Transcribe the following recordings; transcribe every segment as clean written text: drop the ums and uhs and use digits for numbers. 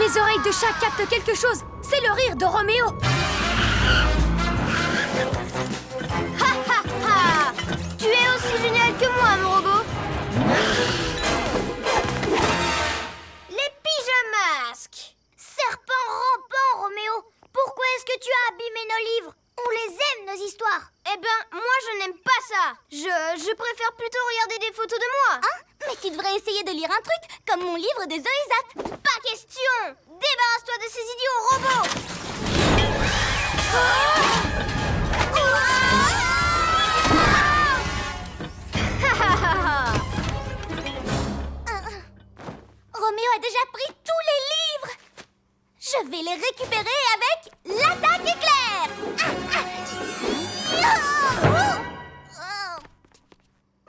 Les oreilles de chat captent quelque chose. C'est le rire de Roméo. Ha ha ha! Tu es aussi génial que moi, mon robot. Les pyjamasques. Serpent rampant, Roméo. Pourquoi est-ce que tu as abîmé nos livres? On les aime, nos histoires. Eh ben, moi, je n'aime pas ça. Je préfère plutôt regarder des photos de moi. Hein? Mais tu devrais essayer de lire un truc, comme mon livre de Zoé Zap. Pas question. Débarrasse-toi de ces idiots robots. Roméo a déjà pris tous les livres. Je vais les récupérer avec l'attaque éclair.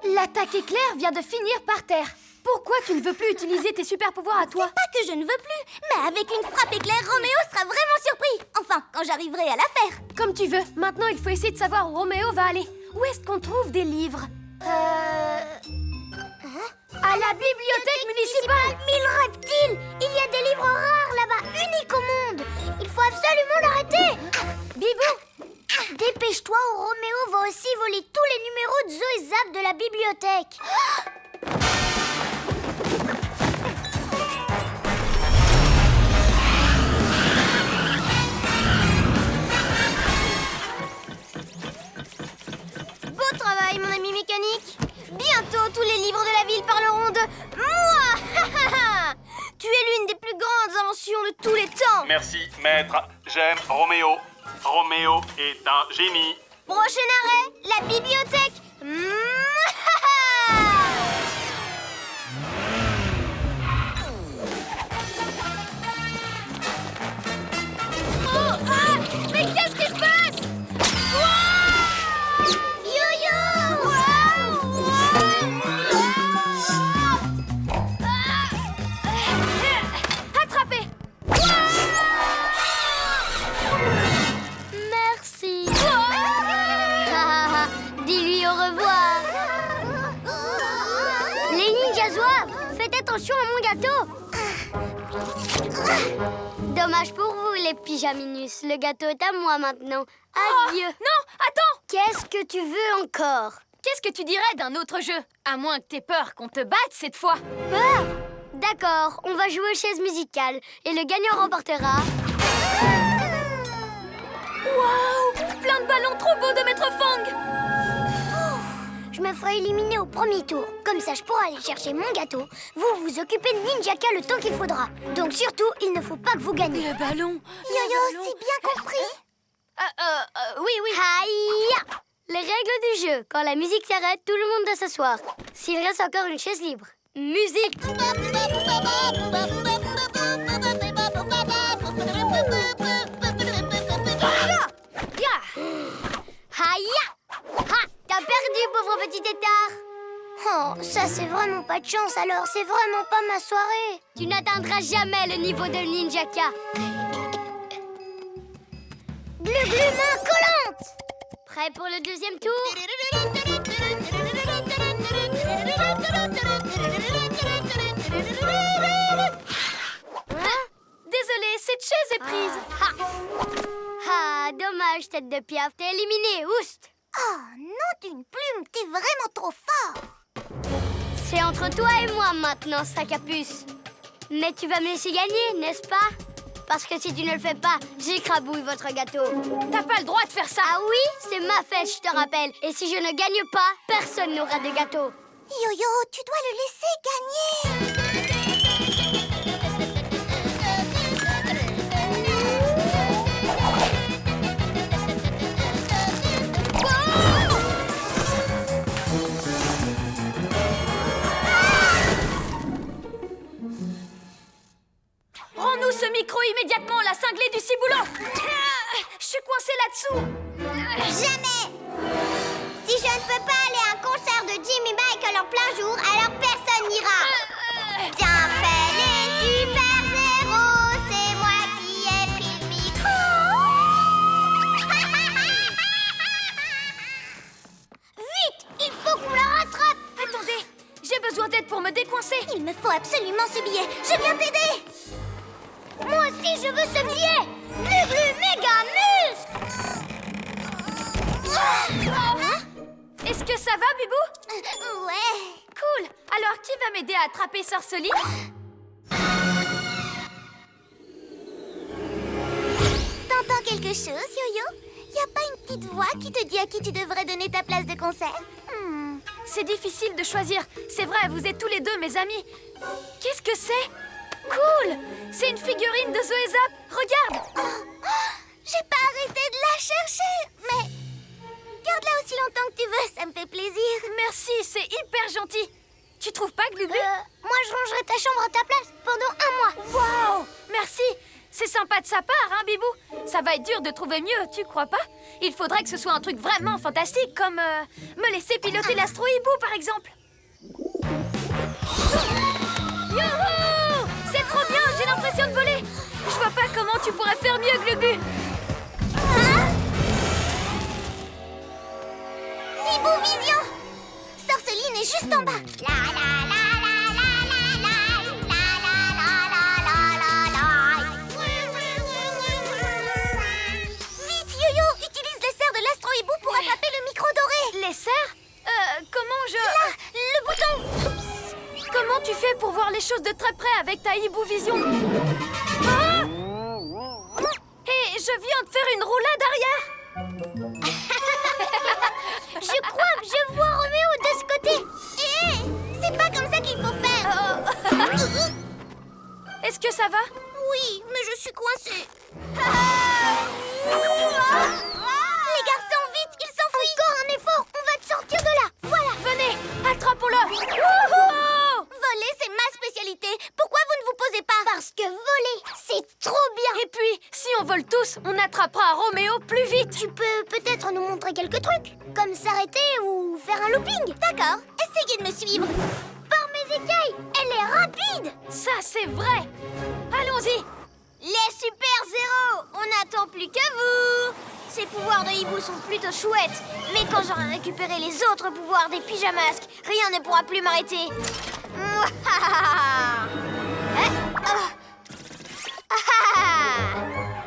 L'attaque éclair vient de finir par terre. Pourquoi tu ne veux plus utiliser tes super pouvoirs à toi? C'est pas que je ne veux plus, mais avec une frappe éclair, Roméo sera vraiment surpris. Enfin, quand j'arriverai à la faire. Comme tu veux. Maintenant, il faut essayer de savoir où Roméo va aller. Où est-ce qu'on trouve des livres? À la bibliothèque municipale. Mille reptiles. Il y a des livres rares là-bas, uniques au monde. Il faut absolument l'arrêter. Bibou, dépêche-toi ou Roméo va aussi voler tous les numéros de Zoé Zap de la bibliothèque. Beau travail, mon ami mécanique. Bientôt, tous les livres de la ville parleront de moi. Tu es l'une des plus grandes inventions de tous les temps. Merci, maître. J'aime Roméo. Roméo est un génie. Prochain arrêt, la bibliothèque. Oh, ah, mais qu'est-ce qui se passe? Yo-yo! Attrapé. Merci. Dis-lui au revoir. Les ninjas zouaves, faites attention à mon gâteau. Dommage pour vous, les pyjaminus. Le gâteau est à moi maintenant. Adieu. Non, attends. Qu'est-ce que tu veux encore? Qu'est-ce que tu dirais d'un autre jeu? À moins que t'aies peur qu'on te batte cette fois. Peur? D'accord, on va jouer aux chaises musicales et le gagnant remportera... Waouh! Plein de ballons trop beaux de Maître Fang! Je me ferai éliminer au premier tour. Comme ça, je pourrai aller chercher mon gâteau. Vous vous occupez de Ninjaka le temps qu'il faudra. Donc surtout, il ne faut pas que vous gagniez. Le ballon! Yo-yo, c'est bien compris? Oui. Haïa! Les règles du jeu. Quand la musique s'arrête, tout le monde doit s'asseoir. S'il reste encore une chaise libre. Musique! Haïa! Ha! T'as perdu, pauvre petit tétard! Oh, ça c'est vraiment pas de chance alors, c'est vraiment pas ma soirée! Tu n'atteindras jamais le niveau de Ninjaka! Glu-glu main collante! Prêt pour le deuxième tour? Hein? Désolée, cette chaise est prise. Ah, dommage, tête de piaf, t'es éliminé, oust! Oh, non d'une plume, t'es vraiment trop fort. C'est entre toi et moi maintenant, sac à puce. Mais tu vas me laisser gagner, n'est-ce pas? Parce que si tu ne le fais pas, j'écrabouille votre gâteau. T'as pas le droit de faire ça. Ah oui? C'est ma fête, je te rappelle. Et si je ne gagne pas, personne n'aura de gâteau. Yo-yo, tu dois le laisser gagner. Rends-nous ce micro immédiatement, la cinglée du ciboulot. Je suis coincée là-dessous. Jamais! Si je ne peux pas aller à un concert de Jimmy Michael en plein jour, alors personne n'ira. Tiens, fais les super-héros, c'est moi qui ai pris le micro. Vite, il faut qu'on la rattrape. Attendez, j'ai besoin d'aide pour me décoincer. Il me faut absolument ce billet. Je viens t'aider. Moi aussi, je veux ce billet. Glu-glu méga muscle. Est-ce que ça va, Bibou? Ouais. Cool. Alors, qui va m'aider à attraper Sorcelie? T'entends quelque chose, Yo-Yo? Y a pas une petite voix qui te dit à qui tu devrais donner ta place de concert? C'est difficile de choisir. C'est vrai, vous êtes tous les deux mes amis. Qu'est-ce que c'est? Cool! C'est une figurine de Zoé Zap. Regarde! J'ai pas arrêté de la chercher, mais garde-la aussi longtemps que tu veux, ça me fait plaisir. Merci, c'est hyper gentil. Tu trouves pas, Glu-Glu? Moi, je rangerai ta chambre à ta place pendant 1 mois. Waouh! Merci! C'est sympa de sa part, hein, Bibou? Ça va être dur de trouver mieux, tu crois pas? Il faudrait que ce soit un truc vraiment fantastique, comme me laisser piloter l'astro-hibou, par exemple. Youhou! C'est trop bien, j'ai l'impression de voler. Je vois pas comment tu pourrais faire mieux, Glu-Glu. Hibou Vision! Sorceline est juste en bas. Vite, Yo-Yo, utilise les serres de l'astro-hibou pour attraper le micro doré. Les serres? Comment je... Là, le bouton. Oups. Comment tu fais pour voir les choses de très près avec ta Hibou Vision? Ah! Et je viens de faire une roulade arrière. Je crois que je vois Roméo de ce côté. Hé, c'est pas comme ça qu'il faut faire. Est-ce que ça va? Oui, mais je suis coincée. Les garçons, vite, ils s'enfuient. Encore un effort, on va te sortir de là. Voilà. Venez, attrape-le. Wouhou! Voler, c'est ma spécialité. Pourquoi vous ne vous posez pas? Parce que voler, c'est trop bien. Et puis, si on vole tous, on attrapera Roméo plus vite. Tu peux peut-être nous montrer quelques trucs, comme s'arrêter ou faire un looping. D'accord, essayez de me suivre. Par mes écailles, elle est rapide. Ça, c'est vrai. Allons-y. Les super zéros, on n'attend plus que vous. Ces pouvoirs de hibou sont plutôt chouettes, mais quand j'aurai récupéré les autres pouvoirs des pyjamasques, rien ne pourra plus m'arrêter.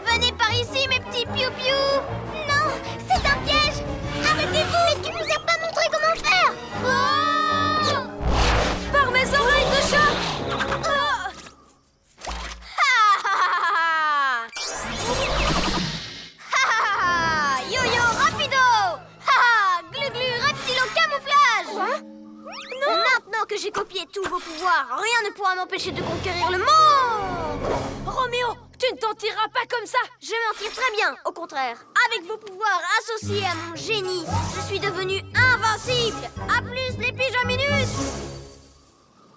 Venez par ici, mes petits piou-piou. Non, c'est un piège. Arrêtez-vous. Mais tu nous as pas montré comment faire. Par mes oreilles de chat. Yo-yo rapido. Glu-glu reptilo camouflage. Maintenant que j'ai copié tous vos pouvoirs, rien ne pourra m'empêcher de conquérir le monde. Roméo, tu ne t'en tireras pas comme ça. Je m'en tire très bien, au contraire. Avec vos pouvoirs associés à mon génie, je suis devenue invincible. À plus, les pyjaminus.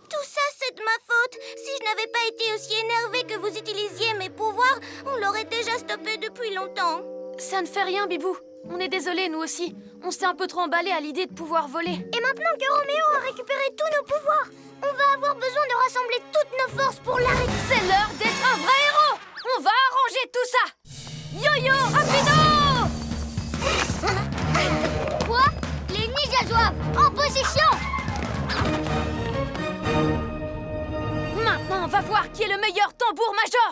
Tout ça, c'est de ma faute. Si je n'avais pas été aussi énervée que vous utilisiez mes pouvoirs, on l'aurait déjà stoppé depuis longtemps. Ça ne fait rien, Bibou. On est désolés, nous aussi. On s'est un peu trop emballés à l'idée de pouvoir voler. Et maintenant que Roméo a récupéré tous nos pouvoirs, on va avoir besoin de rassembler toutes nos forces pour l'arrêter. C'est l'heure d'être un vrai héros. On va arranger tout ça. Yo-yo, rapido. Quoi? Les ninjas zouaves en position. Maintenant, on va voir qui est le meilleur tambour-major.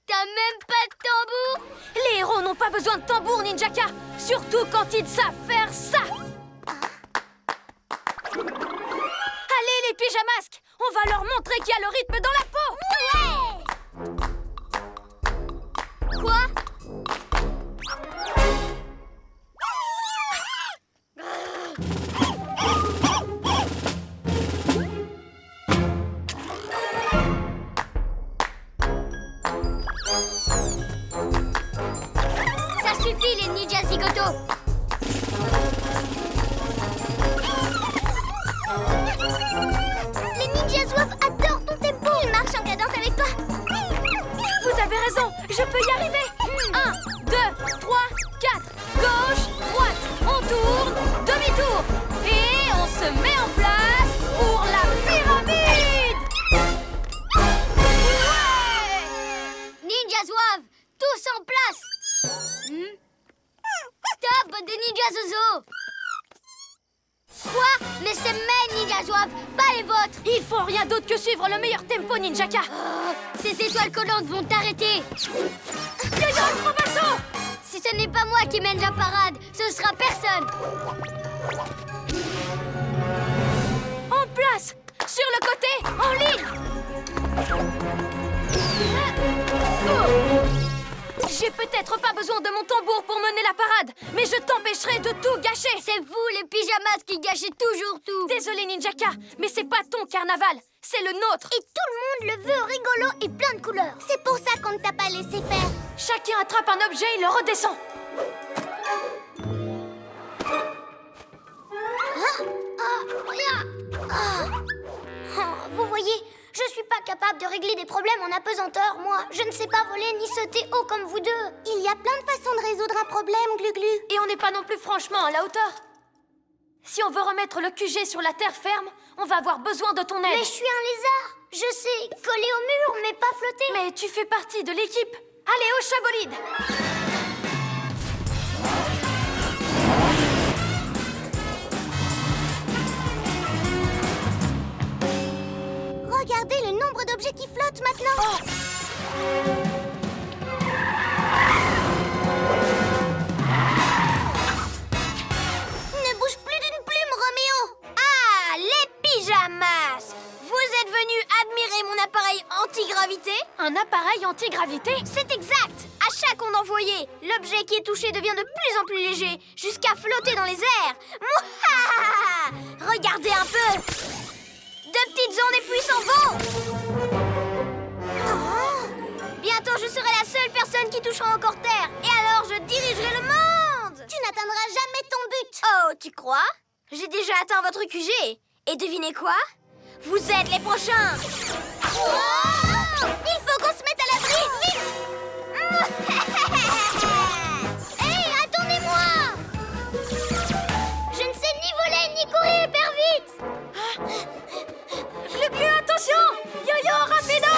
T'as même pas de tambour? Les héros n'ont pas besoin de tambour, Ninjaka. Surtout quand ils savent faire ça. Allez, les pyjamasques. On va leur montrer qu'il y a le rythme dans la peau. Quoi? Ça suffit, les ninjas zigoto. Les ninjas zouaves adorent ton tempo. Ils marchent en cadence avec toi. Vous avez raison, je peux y arriver. 1, 2, 3, 4. Gauche, droite. On tourne, demi-tour. Et on se met en place pour la pyramide. Ninja zouaves, tous en place. Stop, bande de ninjas zozo. Quoi? Mais c'est mes ninjas zouaves, pas les vôtres. Ils font rien d'autre que suivre le meilleur tempo, Ninjaka. Ces étoiles collantes vont t'arrêter. Yo-yo, acrobasso! Si ce n'est pas moi qui mène la parade, ce sera personne. En place! Sur le côté, en ligne! J'ai peut-être pas besoin de mon tambour pour mener la parade, mais je t'empêcherai de tout gâcher! C'est vous, les pyjamas, qui gâchez toujours tout. Désolé, Ninjaka, mais c'est pas ton carnaval, c'est le nôtre! Et tout le monde le veut rigolo et plein de couleurs. C'est pour ça qu'on ne t'a pas laissé faire. Chacun attrape un objet et le redescend! Vous voyez, je suis pas capable de régler des problèmes en apesanteur, moi. Je ne sais pas voler ni sauter haut comme vous deux. Il y a plein de façons de résoudre un problème, Glu-Glu. Et on n'est pas non plus franchement à la hauteur. Si on veut remettre le QG sur la terre ferme, on va avoir besoin de ton aide. Mais je suis un lézard. Je sais coller au mur, mais pas flotter. Mais tu fais partie de l'équipe. Allez, au chabolide! Regardez le nombre d'objets qui flottent maintenant. Ne bouge plus d'une plume, Roméo. Ah, les pyjamas! Vous êtes venus admirer mon appareil anti-gravité? Un appareil anti-gravité? C'est exact! À chaque onde envoyée, l'objet qui est touché devient de plus en plus léger, jusqu'à flotter dans les airs. Mouah! Regardez un peu! De petites ondes et puissants vents! Bientôt, je serai la seule personne qui touchera encore terre. Et alors, je dirigerai le monde! Tu n'atteindras jamais ton but. Oh, tu crois? J'ai déjà atteint votre QG. Et devinez quoi? Vous êtes les prochains! Oh! Il faut qu'on se mette à l'abri, vite. Hey, attendez-moi! Je ne sais ni voler ni courir hyper vite! Glu-Glu, attention! Yo-yo, rapido!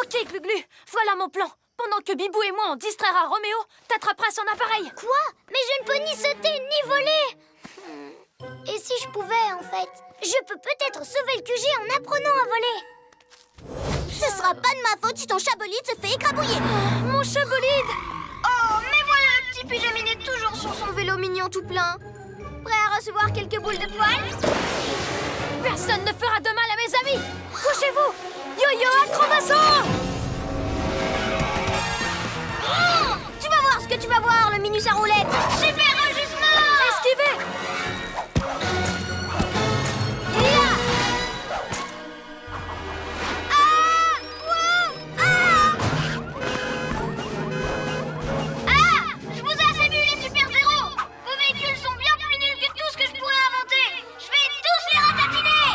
Ok, Glu-Glu, voilà mon plan. Pendant que Bibou et moi on distraira Roméo, t'attraperas son appareil. Quoi? Mais je ne peux ni sauter ni voler! Et si je pouvais, en fait? Je peux peut-être sauver le QG en apprenant à voler! Ce sera pas de ma faute si ton chabolide se fait écrabouiller. Mon chabolide! Oh, mais voilà le petit pyjaminet toujours sur son vélo mignon tout plein. Prêt à recevoir quelques boules de poils? Personne ne fera de mal à mes amis! Couchez-vous! Yo-yo, acrobasso! Tu vas voir ce que tu vas voir, le minus à roulette! Super ajustement! Esquivez! Je vous assimule les super zéros! Vos véhicules sont bien plus nuls que tout ce que je pourrais inventer! Je vais tous les ratatiner!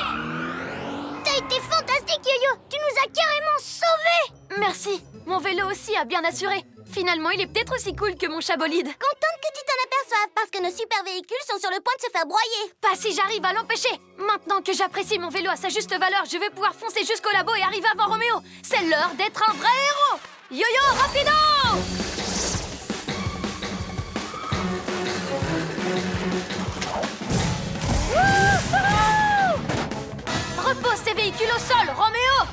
T'as été fantastique, Yo-Yo! Tu nous as carrément sauvés! Merci, mon vélo aussi a bien assuré. Finalement, il est peut-être aussi cool que mon chabolide. Contente que tu t'en aperçoives parce que nos super véhicules sont sur le point de se faire broyer. Pas si j'arrive à l'empêcher. Maintenant que j'apprécie mon vélo à sa juste valeur, je vais pouvoir foncer jusqu'au labo et arriver avant Roméo. C'est l'heure d'être un vrai héros. Yo-yo, rapido! Repose tes véhicules au sol, Roméo!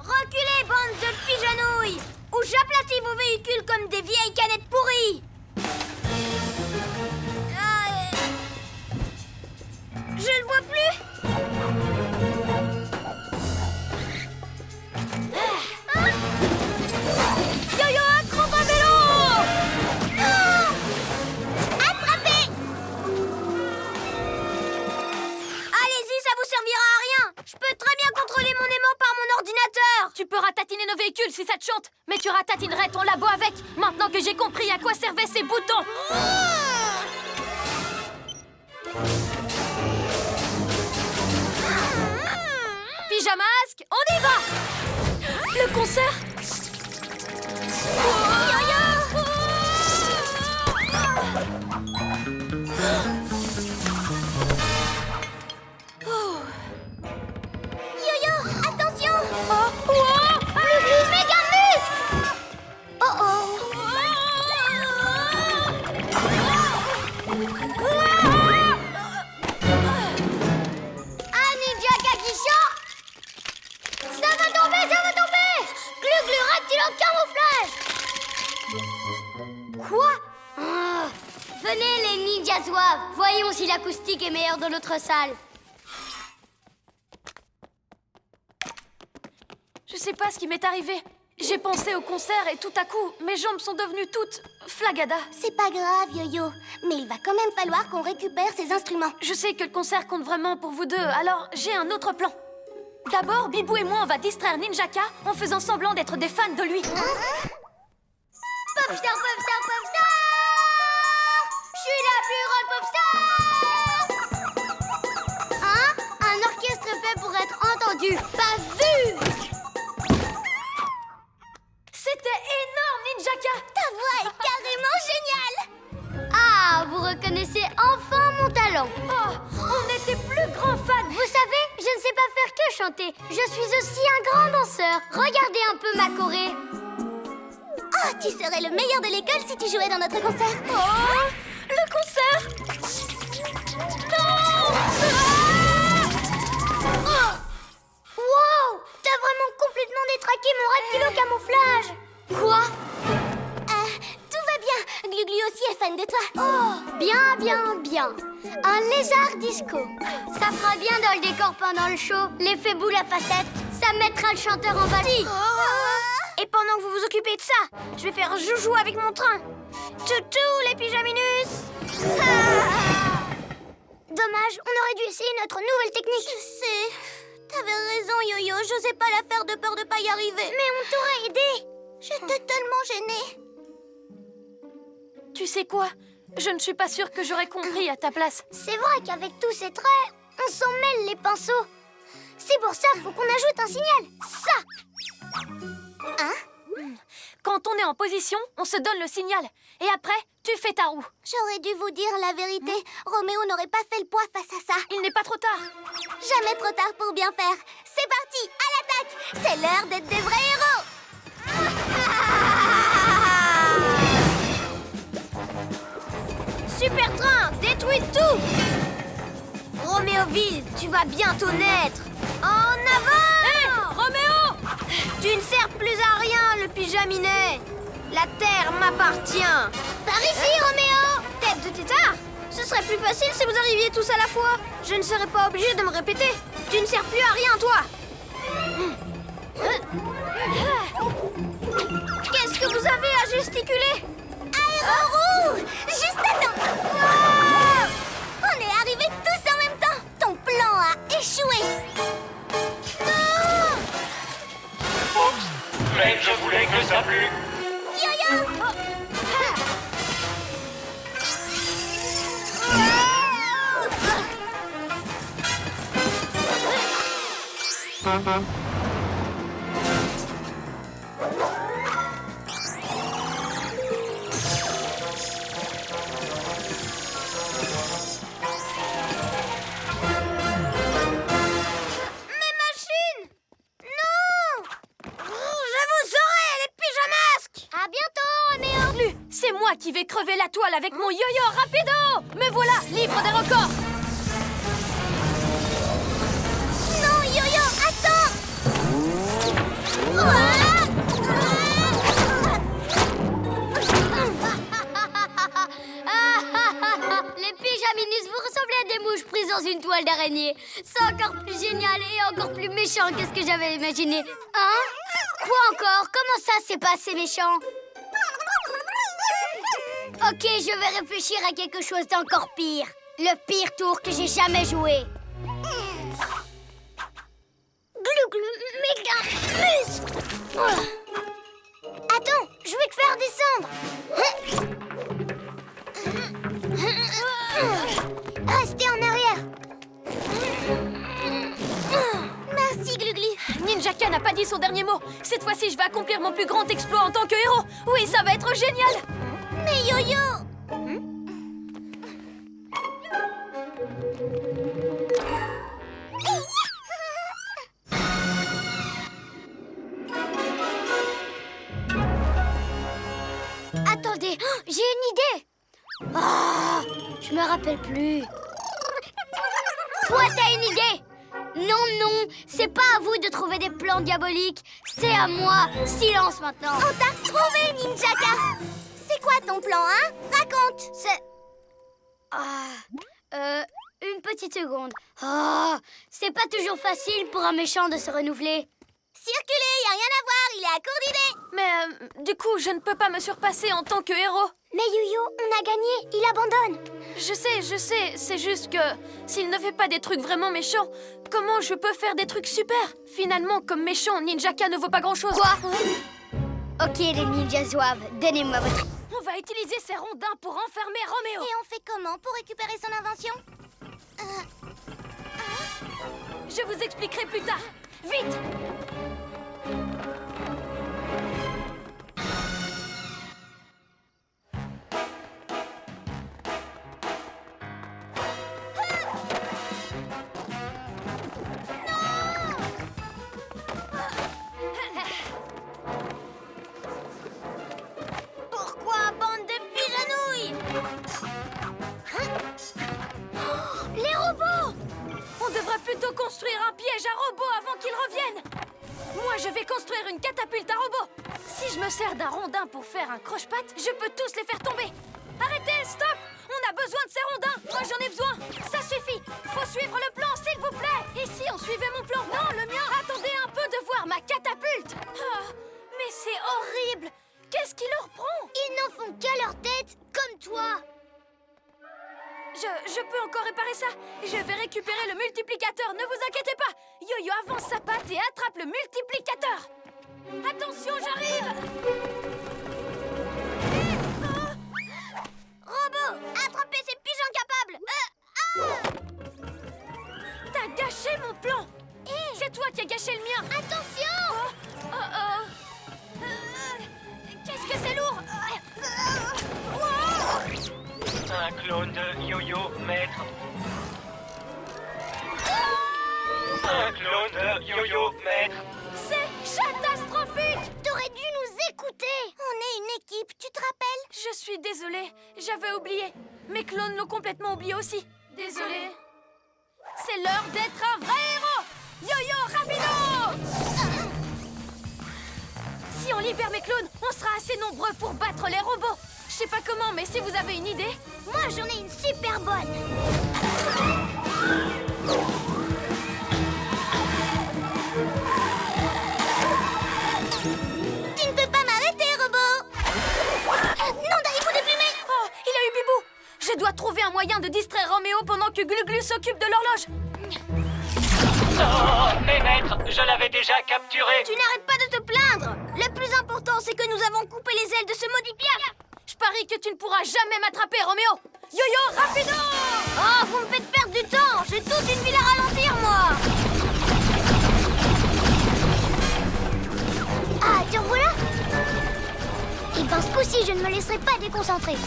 Reculez, bande de pijanouilles! Ou j'aplatis vos véhicules comme des vieilles canettes pourries! Je le vois plus! Yo-yo, accroche un vélo! Non! Attrapez! Allez-y, ça vous servira à rien! Je peux très bien contrôler mon aimant par mon ordinateur! Tu peux ratatiner nos véhicules si ça te chante, mais tu ratatinerais ton labo avec, maintenant que j'ai compris à quoi servaient ces boutons. Pyjamasque, on y va! Le concert? Yo-yo, attention! Glu-Glu, méga muscle! Oh oh! Quoi? Venez les ninjas zouaves, voyons si l'acoustique est meilleure dans notre salle. Je sais pas ce qui m'est arrivé. J'ai pensé au concert et tout à coup, mes jambes sont devenues toutes flagada. C'est pas grave, Yo-Yo, mais il va quand même falloir qu'on récupère ces instruments. Je sais que le concert compte vraiment pour vous deux, alors j'ai un autre plan. D'abord, Bibou et moi, on va distraire Ninjaka en faisant semblant d'être des fans de lui. Popstar, popstar, popstar! Je suis la plus grande popstar! Hein? Un orchestre fait pour être entendu, pas vu! C'était énorme, Ninjaka! Ta voix est carrément géniale! Ah, vous reconnaissez enfin mon talent! Oh, on était plus grands fans! Vous savez, je ne sais pas faire que chanter. Je suis aussi un grand danseur. Regardez un peu ma choré. Oh, tu serais le meilleur de l'école si tu jouais dans notre concert. Oh, le concert! Non! Oh! Wow! T'as vraiment complètement détraqué mon reptilo camouflage. Quoi? Tout va bien. Gluglu aussi est fan de toi. Oh! Bien, bien, bien. Un lézard disco. Ça fera bien dans le décor pendant le show. L'effet boule à facettes. Ça mettra le chanteur en valise. Et pendant que vous vous occupez de ça, je vais faire joujou avec mon train. Tchou-tchou, les pyjaminus. Dommage, on aurait dû essayer notre nouvelle technique. Je sais. T'avais raison, Yo-Yo. J'osais pas la faire de peur de pas y arriver. Mais on t'aurait aidé. J'étais tellement gênée. Tu sais quoi? Je ne suis pas sûre que j'aurais compris à ta place. C'est vrai qu'avec tous ces traits, on s'en mêle les pinceaux. C'est pour ça qu'il faut qu'on ajoute un signal. Ça. Quand on est en position, on se donne le signal. Et après, tu fais ta roue. J'aurais dû vous dire la vérité. Roméo n'aurait pas fait le poids face à ça. Il n'est pas trop tard. Jamais trop tard pour bien faire. C'est parti, à l'attaque. C'est l'heure d'être des vrais héros. Super train, détruis tout. Roméoville, tu vas bientôt naître. En avant! Hé, Roméo! Tu ne sers plus à rien, le pyjaminet. La terre m'appartient. Par ici, Roméo! Tête de tétard! Ce serait plus facile si vous arriviez tous à la fois. Je ne serais pas obligée de me répéter. Tu ne sers plus à rien, toi. Qu'est-ce que vous avez à gesticuler? Aéro-roue! Juste attends. On est arrivés tous en même temps. Ton plan a échoué. Non! Oups, mais je voulais que ça plût. Yo-Yo! Mes machines! Non! Je vous saurai, les pyjamasques! À bientôt, Roméo! Plus, c'est moi qui vais crever la toile avec mon yo-yo rapido! Me voilà, livre des records! Non, Yo-Yo, attends! Les pyjaminus, vous ressemblez à des mouches prises dans une toile d'araignée. C'est encore plus génial et encore plus méchant que ce que j'avais imaginé. Hein? Quoi encore? Comment ça, c'est pas assez méchant? Ok, je vais réfléchir à quelque chose d'encore pire. Le pire tour que j'ai jamais joué. Glou glou, méga muscle. Attends, je vais te faire descendre. Restez en arrière. Merci, Gluglu. Ninjaka n'a pas dit son dernier mot. Cette fois-ci, je vais accomplir mon plus grand exploit en tant que héros. Oui, ça va être génial. Mais Yo-Yo! Attendez, j'ai une idée. Ah, je me rappelle plus. Toi, t'as une idée? Non, non, c'est pas à vous de trouver des plans diaboliques. C'est à moi. Silence maintenant. On t'a retrouvé, Ninjaka! C'est quoi ton plan, hein? Raconte. C'est... une petite seconde. Oh, c'est pas toujours facile pour un méchant de se renouveler. Circulez, y a rien à voir, il est à court d'idées. Mais du coup, je ne peux pas me surpasser en tant que héros. Mais Yo-Yo, on a gagné, il abandonne. Je sais, c'est juste que s'il ne fait pas des trucs vraiment méchants, comment je peux faire des trucs super? Finalement, comme méchant, Ninjaka ne vaut pas grand-chose. Quoi? Ok, les ninjas zouaves, donnez-moi votre... On va utiliser ces rondins pour enfermer Roméo. Et on fait comment pour récupérer son invention? Je vous expliquerai plus tard. Vite! Pourquoi, bande de pigeonouilles? Les robots! On devrait plutôt construire un piège à robots avant qu'ils reviennent. Moi, je vais construire une catapulte à robots. Si je me sers d'un rondin pour faire un croche-patte, je peux tous les faire tomber. Arrêtez, stop! On a besoin de ces rondins. Moi, j'en ai besoin. Ça suffit. Faut suivre le plan, s'il vous plaît. Et si on suivait mon plan? Non, le mien. Attendez un peu de voir ma catapulte. Ah, mais c'est horrible. Qu'est-ce qui leur prend? Ils n'en font qu'à leur tête, comme toi. Je peux encore réparer ça. Je vais récupérer le multiplicateur, ne vous inquiétez pas. Yo-Yo avance sa patte et attrape le multiplicateur. Attention, j'arrive. Robot, attrapez ces pigeons capables. T'as gâché mon plan. C'est toi qui as gâché le mien. Attention! Qu'est-ce que c'est lourd. Un clone de Yo-Yo Maître. Un clone de Yo-Yo Maître. C'est catastrophique. T'aurais dû nous écouter. On est une équipe, tu te rappelles? Je suis désolée, j'avais oublié. Mes clones l'ont complètement oublié aussi. Désolée. C'est l'heure d'être un vrai héros. Yo-Yo rapido. Si on libère mes clones, on sera assez nombreux pour battre les robots. Je sais pas comment, mais si vous avez une idée... Moi, j'en ai une super bonne. Tu ne peux pas m'arrêter, robot. Non, il déplumé. Oh, il a eu Bibou. Je dois trouver un moyen de distraire Roméo pendant que Glu-Glu s'occupe de l'horloge. Oh, mais maître, je l'avais déjà capturé. Tu n'arrêtes pas de te plaindre. Le plus important, c'est que nous avons coupé les ailes de ce maudit Piaf. Je parie que tu ne pourras jamais m'attraper, Roméo. Yo-Yo rapido. Oh, vous me faites perdre du temps. J'ai toute une ville à ralentir, moi. Ah, te revoilà? Et ben, ce coup-ci, je ne me laisserai pas déconcentrer.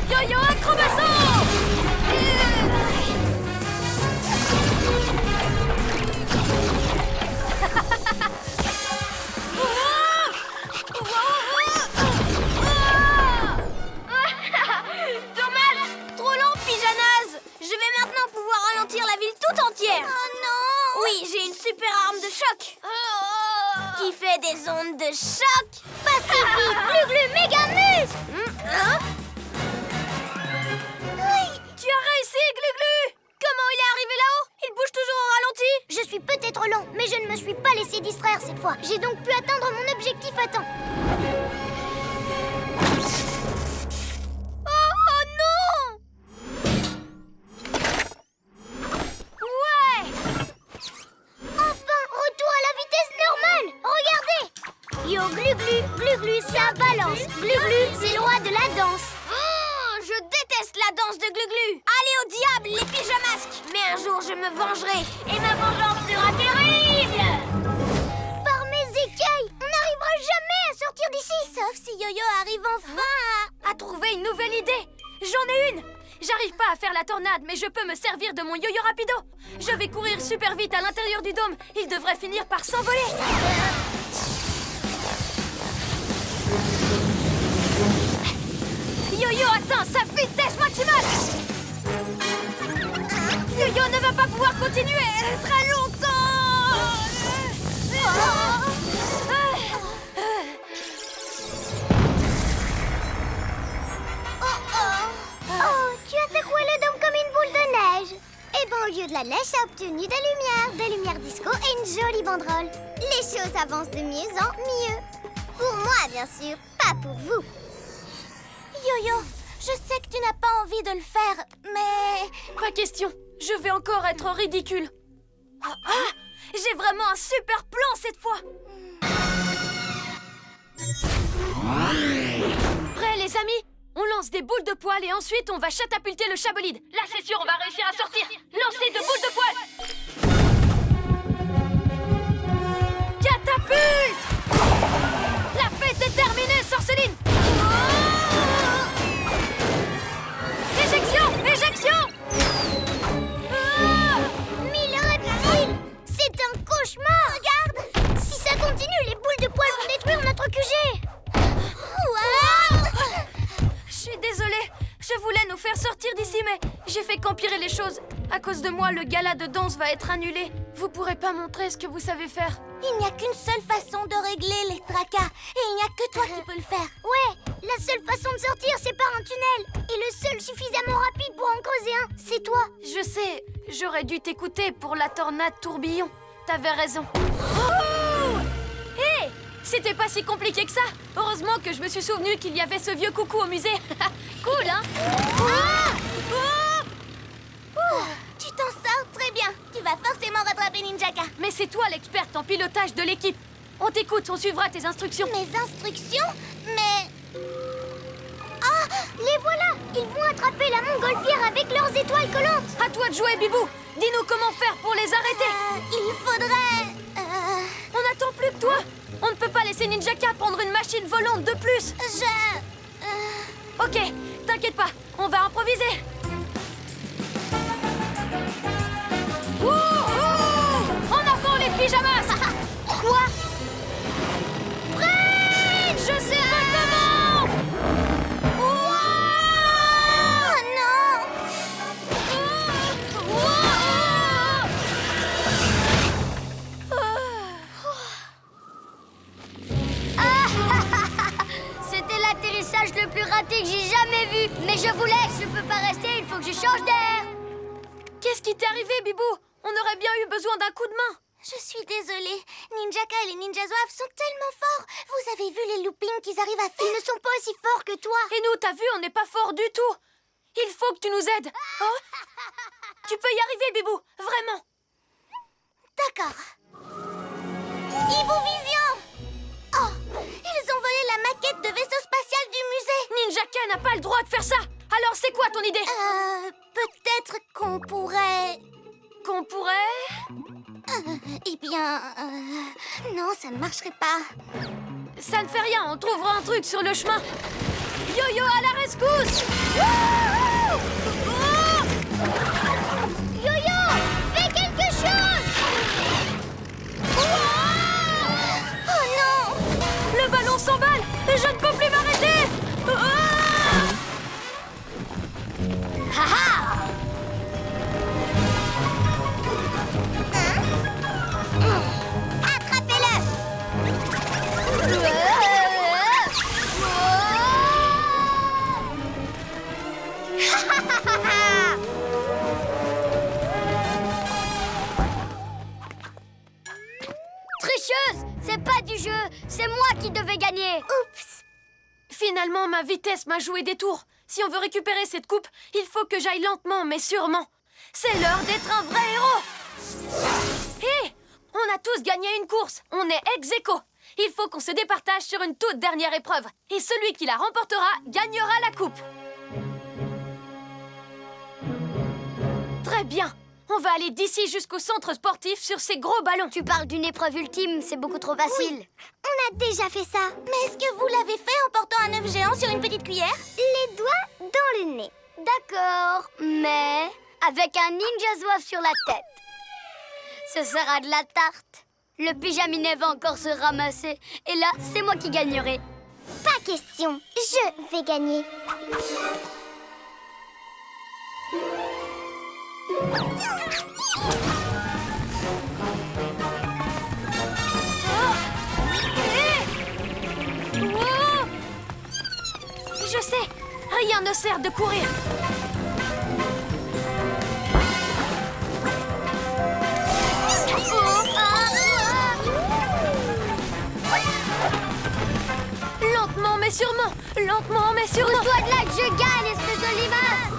Yo-Yo acrobatie. Dommage. Trop long, pigeonnaise. Je vais maintenant pouvoir ralentir la ville tout entière. Oh non. Oui, j'ai une super arme de choc. Qui fait des ondes de choc. Pacifique, Glu-Glu, méga muscle. Tu as réussi, Glu-Glu. Comment il est arrivé là-haut? Il bouge toujours au ralenti. Je suis peut-être lent, mais je ne me suis pas laissé distraire cette fois. J'ai donc pu atteindre mon objectif à temps. Oh non. Ouais. Enfin, retour à la vitesse normale. Regardez. Yo, Glu-Glu, Glu-Glu, ça balance. Glu-Glu, c'est le roi de la danse. Oh, je déteste la danse de Glu-Glu. Allez au diable, les pyjamasques. Mais un jour, je me vengerai. Et ma vengeance sera terrible. Par mes écailles, on n'arrivera jamais à sortir d'ici. Sauf si Yo-Yo arrive enfin À trouver une nouvelle idée. J'en ai une. J'arrive pas à faire la tornade, mais je peux me servir de mon yo-yo rapido. Je vais courir super vite à l'intérieur du dôme. Il devrait finir par s'envoler. Yo-Yo atteint sa vitesse maximale. continuer très longtemps. Oh, tu as secoué le dôme comme une boule de neige. Eh ben, au lieu de la neige, j'ai obtenu des lumières disco et une jolie banderole. Les choses avancent de mieux en mieux. Pour moi, bien sûr, pas pour vous. Yo-Yo, je sais que tu n'as pas envie de le faire, mais... Pas question. Je vais encore être ridicule. J'ai vraiment un super plan cette fois. Prêts les amis? On lance des boules de poil et ensuite on va catapulter le chabolide. Là c'est sûr, on va réussir à sortir. Lancez de boules de poil. Catapulte! La fête est terminée, Sorceline. Éjection! Éjection! Mais le reptile, c'est un cauchemar. Regarde, si ça continue, les boules de poil vont détruire notre QG. Je suis désolée, je voulais nous faire sortir d'ici, mais j'ai fait qu'empirer les choses. À cause de moi, le gala de danse va être annulé. Vous pourrez pas montrer ce que vous savez faire. Il n'y a qu'une seule façon de régler les tracas, et il n'y a que toi qui peux le faire. Ouais, la seule façon de sortir, c'est par un tunnel. Et le seul suffisamment rapide pour en creuser un, c'est toi. Je sais, j'aurais dû t'écouter pour la tornade tourbillon. T'avais raison. Oh! Hé! C'était pas si compliqué que ça. Heureusement que je me suis souvenu qu'il y avait ce vieux coucou au musée. Cool, hein? Tu t'en sors très bien. Tu vas forcément rattraper Ninjaka. Mais c'est toi l'experte en pilotage de l'équipe. On t'écoute, on suivra tes instructions. Mes instructions? Mais... Ah, les voilà. Ils vont attraper la montgolfière avec leurs étoiles collantes. À toi de jouer, Bibou. Dis-nous comment faire pour les arrêter. il faudrait... On n'attend plus que toi. On ne peut pas laisser Ninjaka prendre une machine volante de plus. Ok, t'inquiète pas, on va improviser. En avant les pyjamas. Quoi? Prête. Je sais pas comment. Oh non! C'était l'atterrissage le plus raté que j'ai jamais vu. Mais je vous laisse, je peux pas rester, il faut que je change d'air. Qu'est-ce qui t'est arrivé, Bibou? On aurait bien eu besoin d'un coup de main. Je suis désolée. Ninjaka et les Ninja Zouaves sont tellement forts. Vous avez vu les loopings qu'ils arrivent à faire? Ils ne sont pas aussi forts que toi. Et nous, t'as vu, on n'est pas fort du tout. Il faut que tu nous aides. Oh, tu peux y arriver, Bibou, vraiment. D'accord. Ibuvision! Oh! Ils ont volé la maquette de vaisseau spatial du musée. Ninjaka n'a pas le droit de faire ça. Alors, c'est quoi ton idée? Peut-être qu'on pourrait... Qu'on pourrait... Eh bien... non, ça ne marcherait pas. Ça ne fait rien, on trouvera un truc sur le chemin. Yo-yo à la rescousse! Yo-yo, fais quelque chose. Oh non! Le ballon s'emballe et je ne peux plus m'arrêter! Attrapez-le. Tricheuse, c'est pas du jeu, c'est moi qui devais gagner. Oups! Finalement, ma vitesse m'a joué des tours. Si on veut récupérer cette coupe, il faut que j'aille lentement, mais sûrement. C'est l'heure d'être un vrai héros! Hé! On a tous gagné une course. On est ex-aequo. Il faut qu'on se départage sur une toute dernière épreuve. Et celui qui la remportera gagnera la coupe. Très bien. On va aller d'ici jusqu'au centre sportif sur ces gros ballons. Tu parles d'une épreuve ultime, c'est beaucoup trop facile. Oui, on a déjà fait ça. Mais est-ce que vous l'avez fait en portant un œuf géant sur une petite cuillère? Les doigts dans le nez. D'accord, mais avec un ninja zouave sur la tête. Ce sera de la tarte. Le pyjaminet va encore se ramasser. Et là, c'est moi qui gagnerai. Pas question, je vais gagner. Oh. Je sais, rien ne sert de courir. Lentement mais sûrement, lentement mais sûrement. Pousse-toi de là que je gagne, espèce de limace.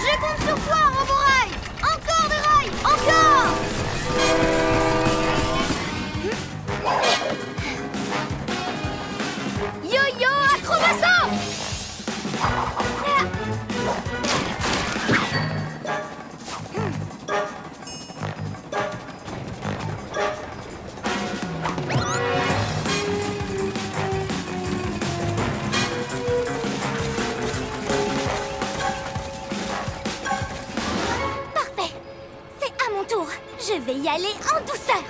Je compte sur toi, Roborail. Encore des rails, encore. Yo-yo acrobassant. Parfait. C'est à mon tour. Je vais y aller en douceur.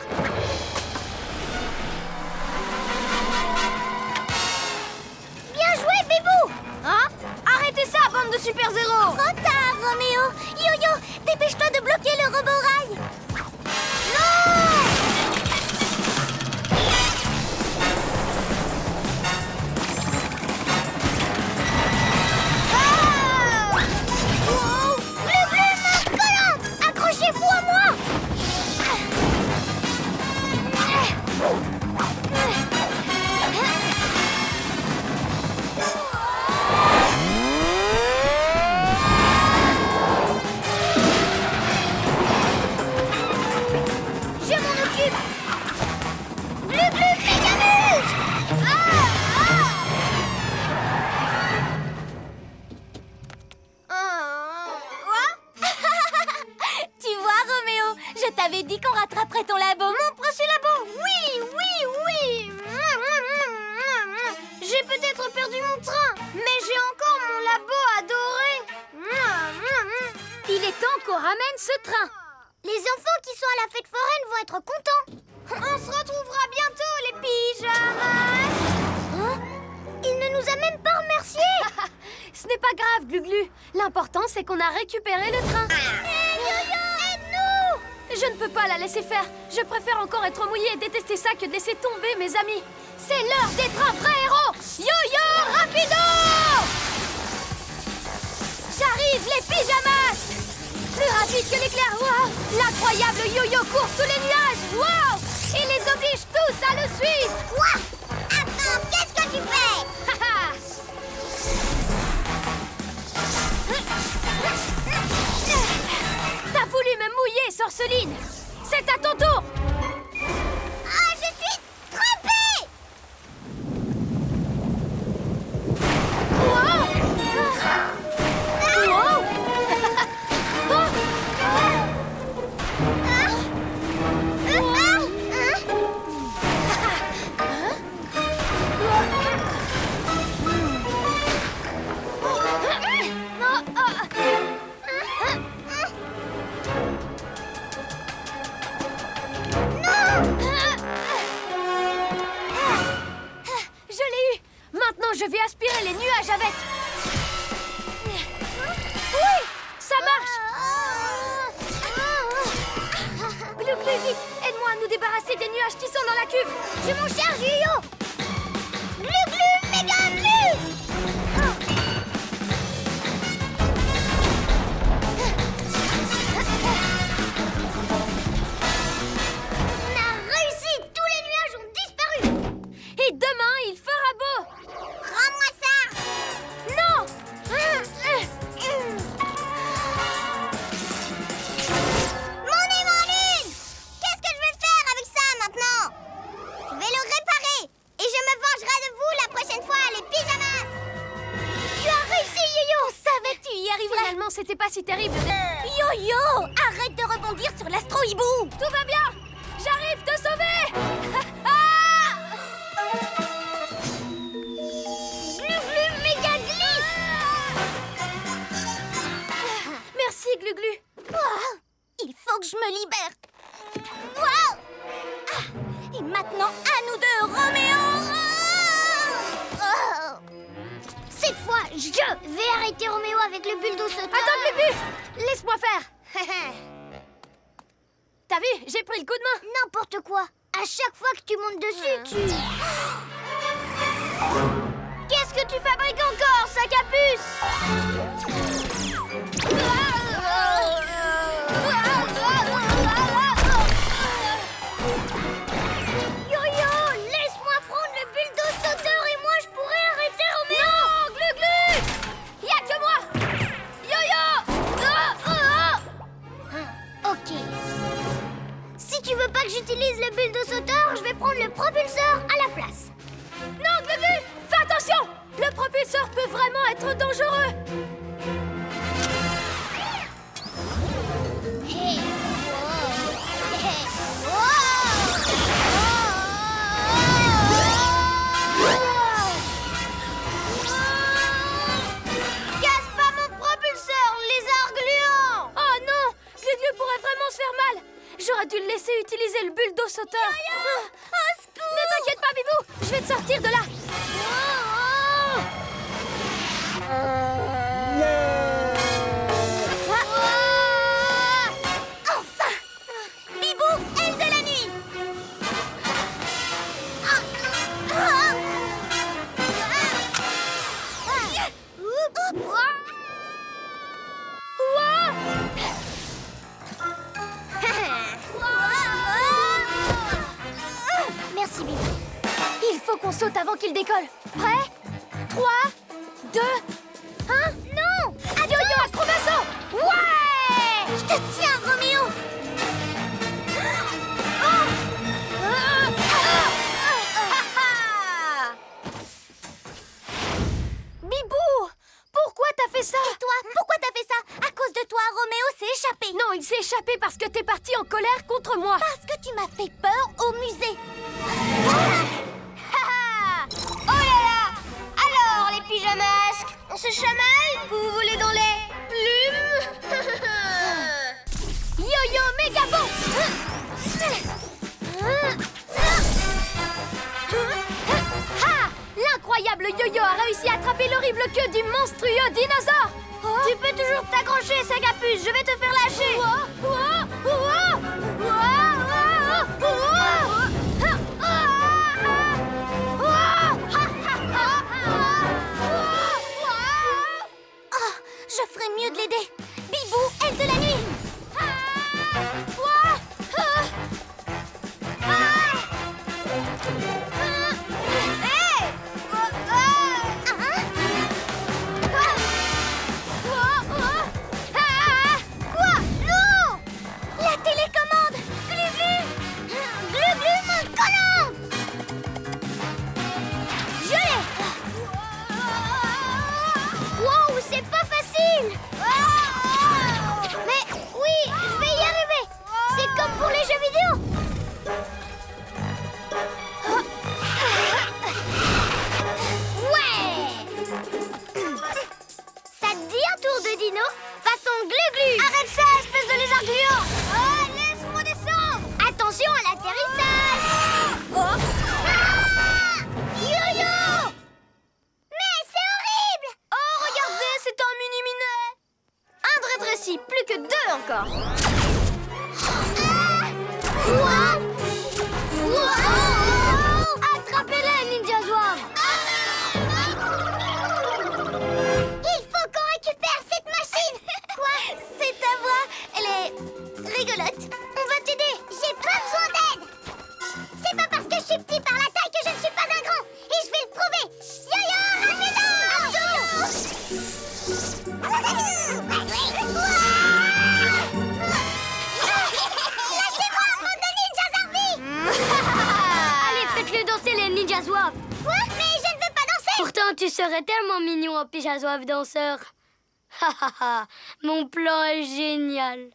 Bien joué, Bébou. Hein? Arrêtez ça, bande de super-héros! Trop tard, Roméo. Yo-yo, dépêche-toi de bloquer le roborail. Non! Ah! Wow! Le bleu marque collante! Accrochez-vous à moi! Je m'en occupe! Glu glu mégamuse! Tu vois, Roméo, je t'avais dit qu'on rattraperait ton labo. Mon précieux labo! Oui, oui, oui! J'ai peut-être perdu mon train, mais j'ai encore mon labo adoré! Il est temps qu'on ramène ce train! Les enfants qui sont à la fête foraine vont être contents! On se retrouvera bientôt, les pyjamas! Hein? Il ne nous a même pas remerciés! Ce n'est pas grave, Glu-Glu. L'important, c'est qu'on a récupéré le train. Aide-nous! Je ne peux pas la laisser faire. Je préfère encore être mouillée et détester ça que de laisser tomber mes amis. C'est l'heure d'être un vrai héros! Yo-yo rapido! J'arrive, les pyjamas! Plus rapide que l'éclair, wow! L'incroyable yo-yo court sous les nuages, wow! Il les oblige tous à le suivre! Quoi? Attends, qu'est-ce que tu fais? T'as voulu me mouiller, sorceline! C'est à ton tour! Ah, je suis trempée! Wow! Wow! Oh! Je l'ai eu! Maintenant, je vais aspirer les nuages avec... Oui! Ça marche! Glu Glu, vite! Aide-moi à nous débarrasser des nuages qui sont dans la cuve! Je m'en charge, Yo-Yo! Glu glu, méga glu! On a réussi! Tous les nuages ont disparu! Et demain, il fera beau! Rends-moi ça! Non! Mon hémolyne! Qu'est-ce que je vais faire avec ça maintenant? Je vais le réparer et je me vengerai de vous la prochaine fois, les pyjamas! Tu as réussi, Yo-Yo! On savait que tu y arriverais. Finalement, c'était pas si terrible. Yo-yo, arrête de rebondir sur l'astro-hibou. Tout va bien! J'arrive te sauver! Glu glu, méga glisse! Merci, Glu-Glu. Il faut que je me libère. Wow! maintenant à nous deux, Roméo. Cette fois, je vais arrêter Roméo avec le bulldozer. Attends, Glu-Glu! Laisse-moi faire. T'as vu? J'ai pris le coup de main. N'importe quoi. À chaque fois que tu montes dessus, tu... Qu'est-ce que tu fabriques encore, sac à puce? Yo-yo, laisse-moi prendre le bulldozer et moi je pourrais arrêter Roméo. Non, Glu-Glu! Y'a que moi! Yo-yo! Ok. Si tu veux pas que j'utilise le bulldozer, je vais prendre le propulseur à la place. Non, Glu-Glu! Fais attention! Le propulseur peut vraiment être dangereux! Hey, Casse pas mon propulseur, lézard gluant! Oh non! Glu-Glu pourrait vraiment se faire mal! J'aurais dû le laisser utiliser le bulldozer. Ne t'inquiète pas, Bibou! Je vais te sortir de là! Enfin! Bibou, aile de la nuit! merci, Bibi. Il faut qu'on saute avant qu'il décolle. Prêt? 3, 2, 1. Non! Yo-yo, acrobasso! Ouais! Je te tiens, Roméo! Bibou! Pourquoi t'as fait ça? Et toi, pourquoi t'as fait ça? À cause de toi, Roméo s'est échappé. Non, il s'est échappé parce que t'es parti en colère contre moi. Parce que tu m'as fait peur au musée. Oh là là! Alors, les pyjamasques, on se chamaille? Vous voulez dans les plumes? Yo-yo, méga bon! Ha! L'incroyable yo-yo a réussi à attraper l'horrible queue du monstrueux dinosaure! Tu peux toujours t'accrocher, sac à puce, je vais te faire lâcher. Oh, je ferais mieux de l'aider. Bibou, aile de la nuit. Quoi? Non! La télécommande! Glu-glu! Glu-glu, mon collant! Je l'ai! Wow, c'est pas facile! Mais oui, je vais y arriver! C'est comme pour les jeux vidéo! Ouais! Ça te dit un tour de dino? Façon glu-glu! Arrête ça, espèce de lézard gluant! Oh, laisse-moi descendre! Attention à l'atterrissage! Oh. Yo-yo! Mais c'est horrible! Oh, regardez, c'est un mini-minet! Un de rétréci, plus que 2 encore! Quoi? Attrapez-les, Ninja Zouave! Il faut qu'on récupère cette machine! Quoi? C'est ta voix, elle est rigolote. On va t'aider! J'ai pas besoin d'aide! C'est pas parce que je suis petit par la taille que je ne suis pas un grand! Et je vais le prouver! Yo-yo, lâchez-moi, bande de ninjas Zarbi! Allez, faites-le danser, les ninjas zouaves! Quoi? Mais je ne veux pas danser! Pourtant, tu serais tellement mignon en pyjama zouave danseur! Ha ha ha! Mon plan est génial!